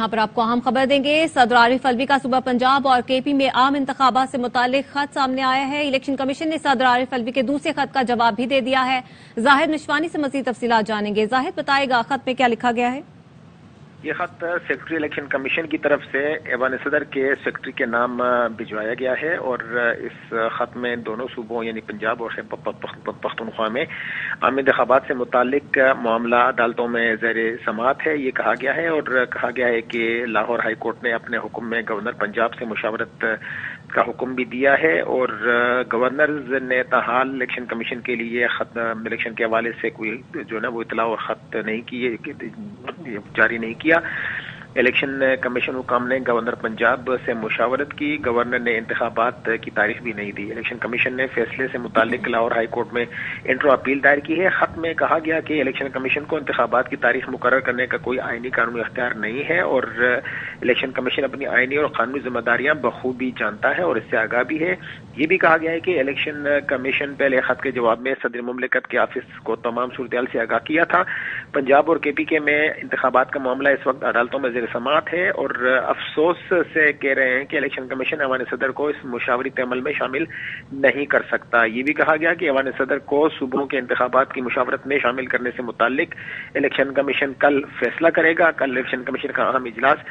यहाँ पर आपको अहम खबर देंगे। सदर आरिफ अलवी का सूबा पंजाब और केपी में आम इंतखाबात से मुतालिक खत सामने आया है। इलेक्शन कमीशन ने सदर आरिफ अलवी के दूसरे खत का जवाब भी दे दिया है। जाहिद मिशवानी से मजीद तफसीलात जानेंगे। जाहिद बताएगा खत में क्या लिखा गया है। ये खत सेक्रेटरी इलेक्शन कमीशन की तरफ से ऐवान सदर के सेक्रेटरी के नाम भिजवाया गया है और इस खत में दोनों सूबों यानी पंजाब और पख्तूनख्वा में आम इंतखाबात से मुतालिक मामला अदालतों में ज़ेर समाअत है। ये कहा गया है और कहा गया है कि लाहौर हाई कोर्ट ने अपने हुक्म में गवर्नर पंजाब से मुशावरत का हुक्म भी दिया है और गवर्नर ने ताहाल इलेक्शन कमीशन के लिए खत इलेक्शन के हवाले से कोई जो ना वो इतला और खत नहीं किए जारी नहीं किया। इलेक्शन कमीशन हुकाम ने गवर्नर पंजाब से मुशावरत की। गवर्नर ने इंतखाबात की तारीख भी नहीं दी। इलेक्शन कमीशन ने फैसले से मुतालिक लाहौर हाई कोर्ट में इंट्रो अपील दायर की है। खत में कहा गया कि इलेक्शन कमीशन को इंतखाबात की तारीख मुकर्रर करने का कोई आईनी कानूनी अख्तियार नहीं है और इलेक्शन कमीशन अपनी आईनी और कानूनी जिम्मेदारियां बखूबी जानता है और इससे आगाह भी है। ये भी कहा गया है कि इलेक्शन कमीशन पहले खत के जवाब में सदर मुमलिकत के ऑफिस को तमाम सूरत से आगाह किया था। पंजाब और केपी के में इंतखाबात का मामला इस वक्त अदालतों में समाअत है और अफसोस से कह रहे हैं कि इलेक्शन कमीशन ऐवान सदर को इस मुशावरती अमल में शामिल नहीं कर सकता। ये भी कहा गया कि ऐवान सदर को सूबों के इंतखाबात की मुशावरत में शामिल करने से मुतालिक इलेक्शन कमीशन कल फैसला करेगा। कल इलेक्शन कमीशन का अहम इजलास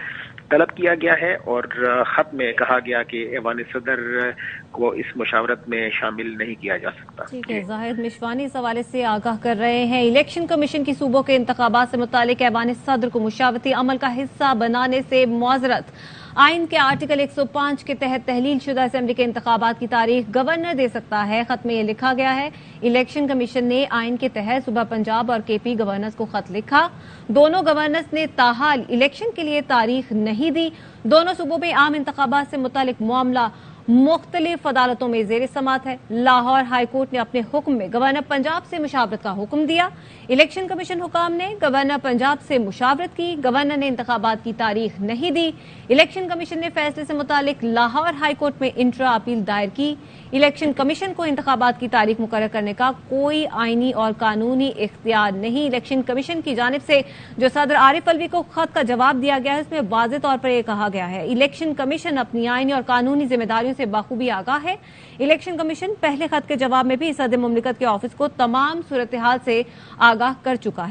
तलब किया गया है और खत में कहा गया कि ऐवान सदर को इस मुशावरत में शामिल नहीं किया जा सकता। ठीक है, जाहिद मिशवानी इस हवाले से आगाह कर रहे हैं। इलेक्शन कमीशन की सूबों के इंतखाबात से मुतालिक ऐवान सदर को मुशावरती अमल का हिस्सा बनाने से मुआजरत। आइन के आर्टिकल 105 के तहत तहलील शुदा असेंबली के इंतखाबात की तारीख गवर्नर दे सकता है। खत में यह लिखा गया है। इलेक्शन कमीशन ने आइन के तहत सूबा पंजाब और केपी गवर्नर्स को खत लिखा। दोनों गवर्नर्स ने ताहाल इलेक्शन के लिए तारीख नहीं दी। दोनों सूबों में आम इंतखाबात से मुतालिक मामला मुख्तलिफ अदालतों में ज़ेर समाअत है। लाहौर हाई कोर्ट ने अपने हुक्म में गवर्नर पंजाब से मुशावरत का हुक्म दिया। इलेक्शन कमीशन हुकाम ने गवर्नर पंजाब से मुशावरत की। गवर्नर ने इंतखाबात की तारीख नहीं दी। इलेक्शन कमीशन ने फैसले से मुतालिक लाहौर हाई कोर्ट में इंट्रा अपील दायर की। इलेक्शन कमीशन को इंतखाबात की तारीख मुकर्रर करने का कोई आईनी और कानूनी इख्तियार नहीं। इलेक्शन कमीशन की जानिब से जो सदर आरिफ अलवी को खत का जवाब दिया गया है उसमें वाज़ेह तौर पर यह कहा गया है इलेक्शन कमीशन अपनी आईनी और कानूनी जिम्मेदारियों से बखूबी आगाह है। इलेक्शन कमीशन पहले खत के जवाब में भी सदर मुमलिकत के ऑफिस को तमाम सूरत हाल से आगाह कर चुका है।